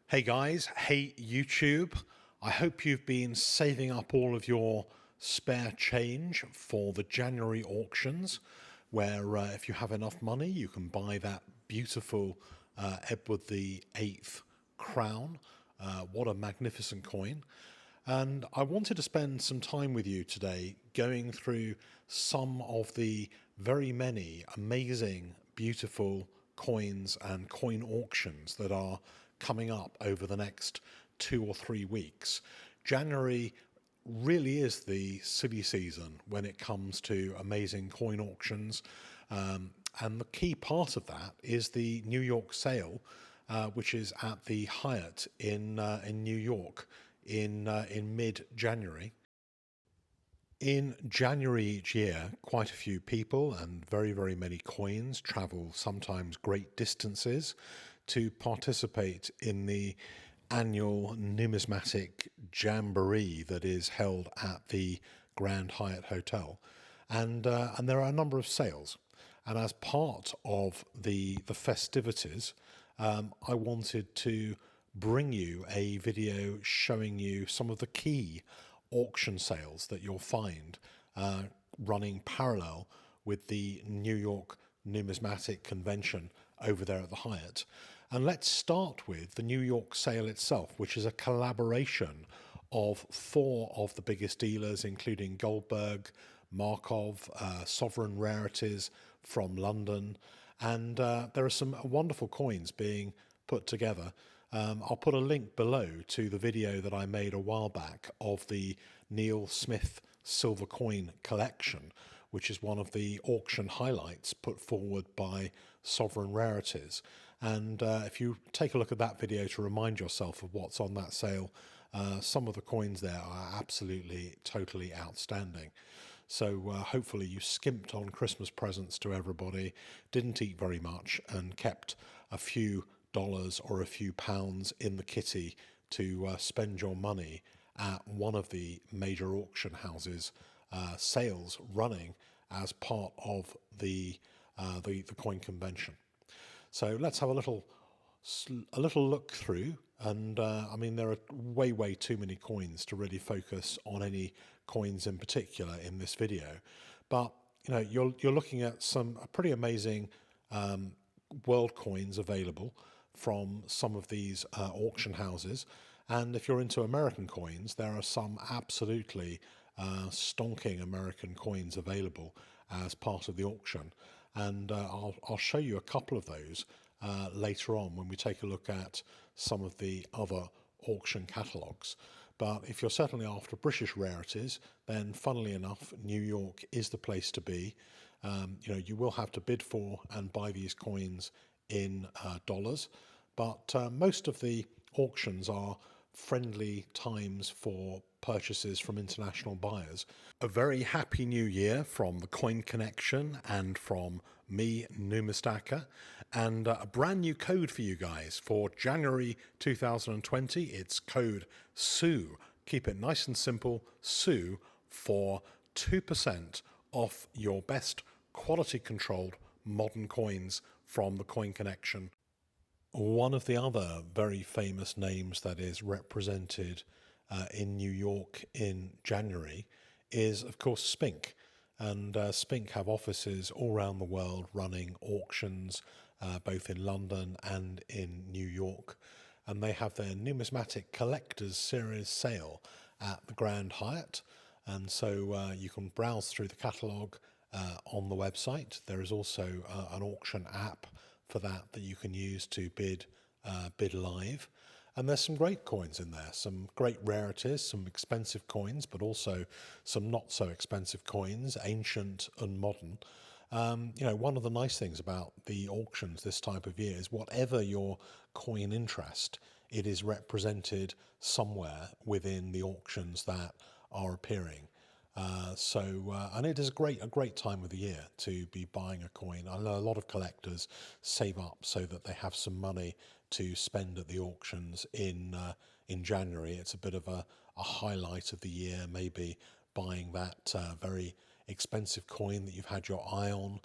Hey guys, hey YouTube. I hope you've been saving up all of your spare change for the January auctions, where if you have enough money, you can buy that beautiful Edward VIII crown. What a magnificent coin. And I wanted to spend some time with you today going through some of the very many amazing, beautiful coins and coin auctions that are coming up over the next 2 or 3 weeks. January really is the silly season when it comes to amazing coin auctions. And the key part of that is the New York sale, which is at the Hyatt in New York in mid-January. In January each year, quite a few people and very, very many coins travel sometimes great distances to participate in the annual numismatic jamboree that is held at the Grand Hyatt Hotel. And there are a number of sales. And as part of the festivities, I wanted to bring you a video showing you some of the key auction sales that you'll find running parallel with the New York Numismatic Convention over there at the Hyatt. And let's start with the New York sale itself, which is a collaboration of four of the biggest dealers, including Goldberg, Markov, Sovereign Rarities from London. And there are some wonderful coins being put together. I'll put a link below to the video that I made a while back of the Neil Smith silver coin collection, which is one of the auction highlights put forward by Sovereign Rarities. And if you take a look at that video to remind yourself of what's on that sale, some of the coins there are absolutely, totally outstanding. So hopefully you skimped on Christmas presents to everybody, didn't eat very much, and kept a few dollars or a few pounds in the kitty to spend your money at one of the major auction houses sales running as part of the coin convention. So let's have a little look through, and I mean there are way too many coins to really focus on any coins in particular in this video, but you know you're looking at some pretty amazing world coins available from some of these auction houses. And if you're into American coins, there are some absolutely stonking American coins available as part of the auction. And I'll show you a couple of those later on when we take a look at some of the other auction catalogues. But if you're certainly after British rarities, then funnily enough, New York is the place to be. You will have to bid for and buy these coins in dollars, but most of the auctions are friendly times for purchases from international buyers. A very happy new year from the Coin Connection and from me, Numistacker, and a brand new code for you guys for January 2020. It's code SUE. Keep it nice and simple, SUE, for 2% off your best quality controlled modern coins from the Coin Connection. One of the other very famous names that is represented in New York in January is, of course, Spink. And Spink have offices all around the world running auctions, both in London and in New York. And they have their Numismatic Collectors Series sale at the Grand Hyatt. And so you can browse through the catalogue on the website. There is also an auction app for that you can use to bid live. And there's some great coins in there, some great rarities, some expensive coins, but also some not so expensive coins, ancient and modern. One of the nice things about the auctions this type of year is whatever your coin interest, it is represented somewhere within the auctions that are appearing. And it is a great time of the year to be buying a coin. I know a lot of collectors save up so that they have some money to spend at the auctions in January. It's a bit of a highlight of the year, maybe buying that very expensive coin that you've had your eye on,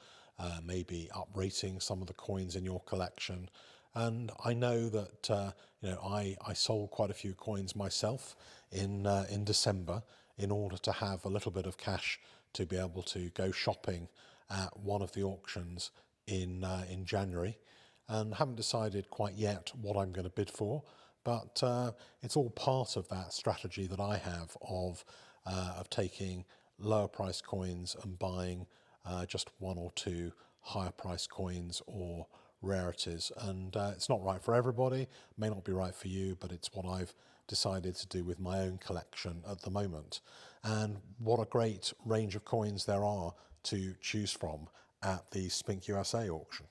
maybe uprating some of the coins in your collection. And I know that I sold quite a few coins myself in December in order to have a little bit of cash to be able to go shopping at one of the auctions in January, and haven't decided quite yet what I'm going to bid for. But it's all part of that strategy that I have of taking lower price coins and buying just one or two higher price coins or rarities. And it's not right for everybody, may not be right for you, but it's what I've decided to do with my own collection at the moment. And what a great range of coins there are to choose from at the Spink USA auction.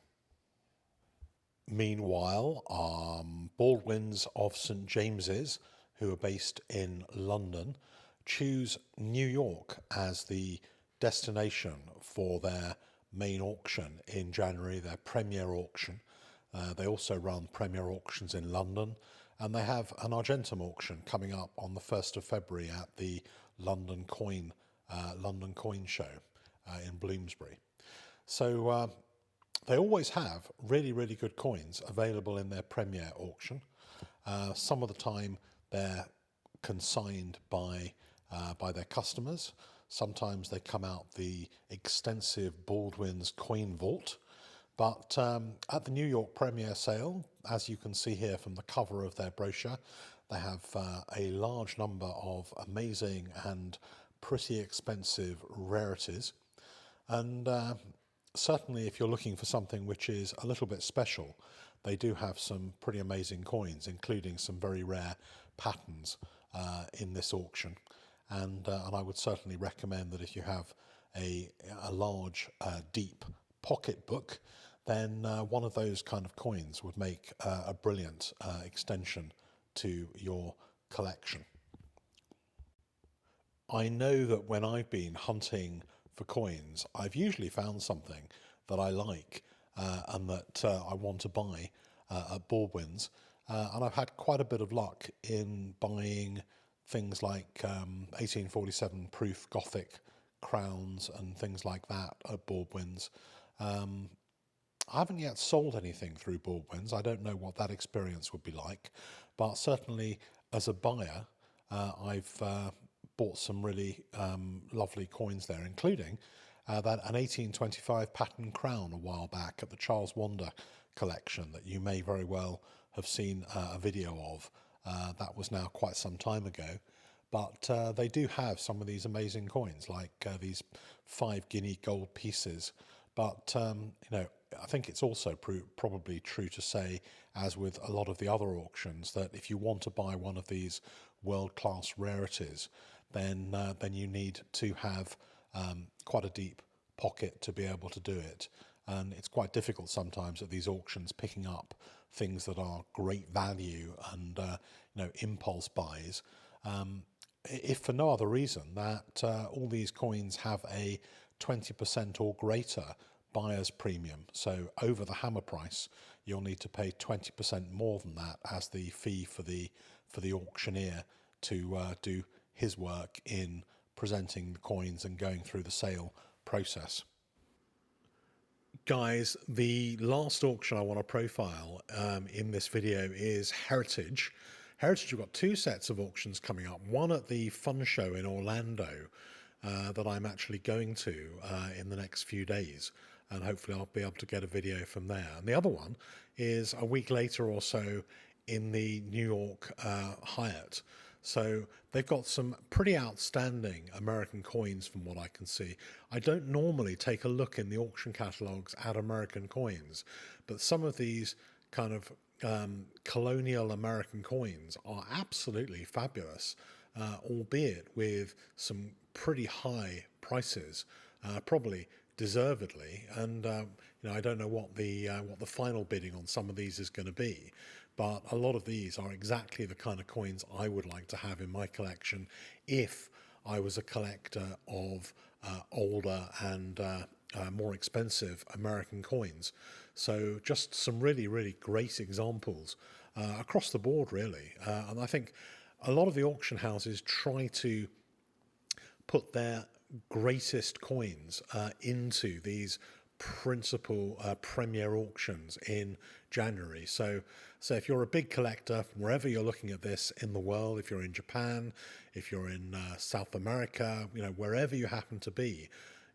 Meanwhile, Baldwins of St James's, who are based in London, choose New York as the destination for their main auction in January, their premier auction. They also run premier auctions in London, and they have an Argentum auction coming up on the 1st of February at the London Coin Show in Bloomsbury. So they always have really, really good coins available in their premier auction. Some of the time they're consigned by their customers. Sometimes they come out the extensive Baldwins coin vault. But at the New York Premier Sale, as you can see here from the cover of their brochure, they have a large number of amazing and pretty expensive rarities. And certainly if you're looking for something which is a little bit special, they do have some pretty amazing coins, including some very rare patterns in this auction. And I would certainly recommend that if you have a large, deep pocketbook, then one of those kind of coins would make a brilliant extension to your collection. I know that when I've been hunting for coins, I've usually found something that I like and that I want to buy at Baldwins. And I've had quite a bit of luck in buying things like 1847 proof Gothic crowns and things like that at Baldwins. I haven't yet sold anything through Baldwins. I don't know what that experience would be like, but certainly as a buyer, I've bought some really lovely coins there, including an 1825 pattern crown a while back at the Charles Wander collection that you may very well have seen a video of. That was now quite some time ago, but they do have some of these amazing coins, like these 5 guinea gold pieces. But I think it's also probably true to say, as with a lot of the other auctions, that if you want to buy one of these world-class rarities, then you need to have quite a deep pocket to be able to do it. And it's quite difficult sometimes at these auctions picking up things that are great value and impulse buys. If for no other reason that all these coins have a 20% or greater buyer's premium. So over the hammer price, you'll need to pay 20% more than that as the fee for the auctioneer to do his work in presenting the coins and going through the sale process. Guys, the last auction I want to profile in this video is Heritage. Heritage have got 2 sets of auctions coming up. One at the Fun Show in Orlando that I'm actually going to in the next few days, and hopefully I'll be able to get a video from there. And the other one is a week later or so in the New York Hyatt. So they've got some pretty outstanding American coins from what I can see. I don't normally take a look in the auction catalogues at American coins, but some of these kind of colonial American coins are absolutely fabulous, albeit with some pretty high prices, probably deservedly. And I don't know what the final bidding on some of these is going to be, but a lot of these are exactly the kind of coins I would like to have in my collection if I was a collector of older and more expensive American coins. So just some really, really great examples across the board, really. And I think a lot of the auction houses try to put their greatest coins into these principal premier auctions in January. So if you're a big collector, wherever you're looking at this in the world, if you're in Japan, if you're in South America, wherever you happen to be,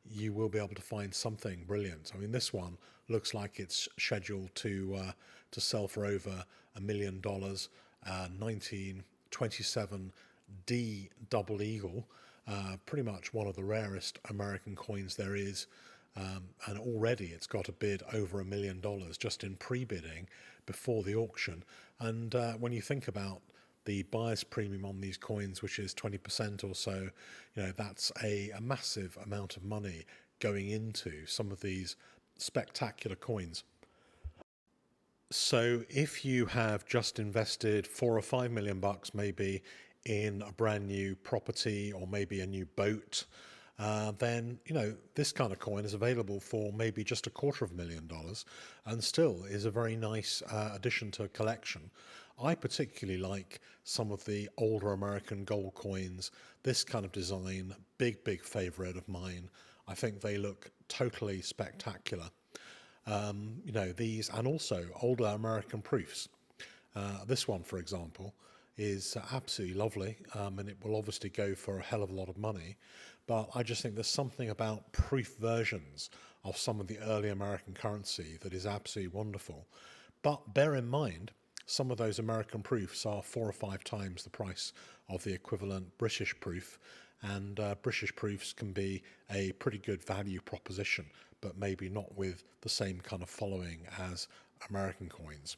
you will be able to find something brilliant. I mean, this one looks like it's scheduled to sell for over $1 million. 1927 D double eagle, pretty much one of the rarest American coins there is. And already it's got a bid over $1 million just in pre-bidding before the auction. And when you think about the buyer's premium on these coins, which is 20% or so, that's a massive amount of money going into some of these spectacular coins. So if you have just invested $4 or $5 million maybe in a brand new property or maybe a new boat, then this kind of coin is available for maybe just $250,000 and still is a very nice addition to a collection. I particularly like some of the older American gold coins. This kind of design, big favorite of mine. I think they look totally spectacular. These, and also older American proofs. This one, for example, is absolutely lovely, and it will obviously go for a hell of a lot of money. But I just think there's something about proof versions of some of the early American currency that is absolutely wonderful. But bear in mind, some of those American proofs are 4 or 5 times the price of the equivalent British proof, and British proofs can be a pretty good value proposition, but maybe not with the same kind of following as American coins.